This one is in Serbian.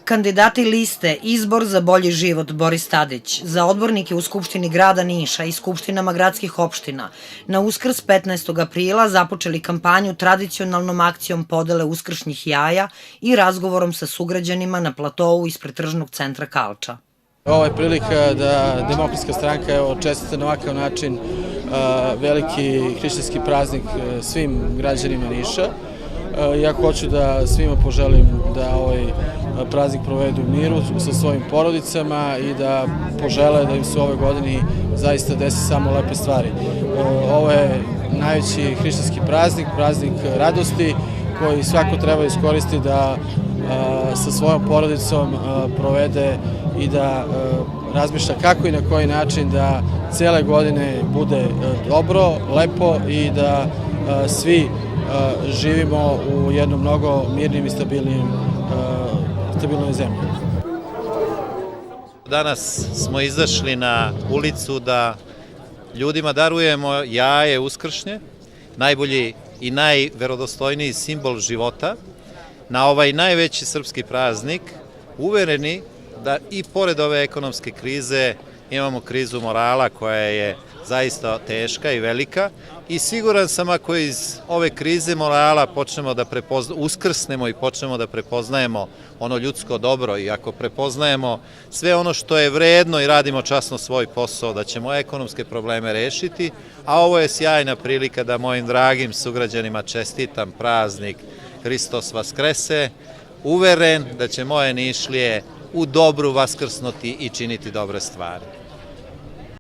Kandidati liste Izbor za bolji život Boris Tadić za odbornike u Skupštini grada Niša i skupštinama gradskih opština na Uskrs 15. aprila započeli kampanju tradicionalnom akcijom podele uskršnjih jaja i razgovorom sa sugrađanima na platovu ispred tržnog centra Kalča. Ovo je prilika da Demokratska stranka čestita na ovakav način veliki hrišćanski praznik svim građanima Niša. Ja hoću da svima poželim da ovaj praznik provedu u miru sa svojim porodicama i da požele da im se u ovoj godini zaista desi samo lepe stvari. Ovo je najveći hrišćanski praznik, praznik radosti koji svako treba iskoristiti da sa svojom porodicom provede i da razmišlja kako i na koji način da cele godine bude dobro, lepo i da svi živimo u jednom mnogo mirnim i stabilnoj zemlji. Danas smo izašli na ulicu da ljudima darujemo jaje uskršnje, najbolji i najverodostojniji simbol života, na ovaj najveći srpski praznik, uvereni da i pored ove ekonomske krize imamo krizu morala koja je zaista teška i velika i siguran sam ako iz ove krize morala počnemo da uskrsnemo i počnemo da prepoznajemo ono ljudsko dobro i ako prepoznajemo sve ono što je vredno i radimo časno svoj posao, da ćemo ekonomske probleme rešiti, a ovo je sjajna prilika da mojim dragim sugrađanima čestitam praznik Hristos Vaskrese, uveren da će moje Nišlije u dobru vaskrsnuti i činiti dobre stvari.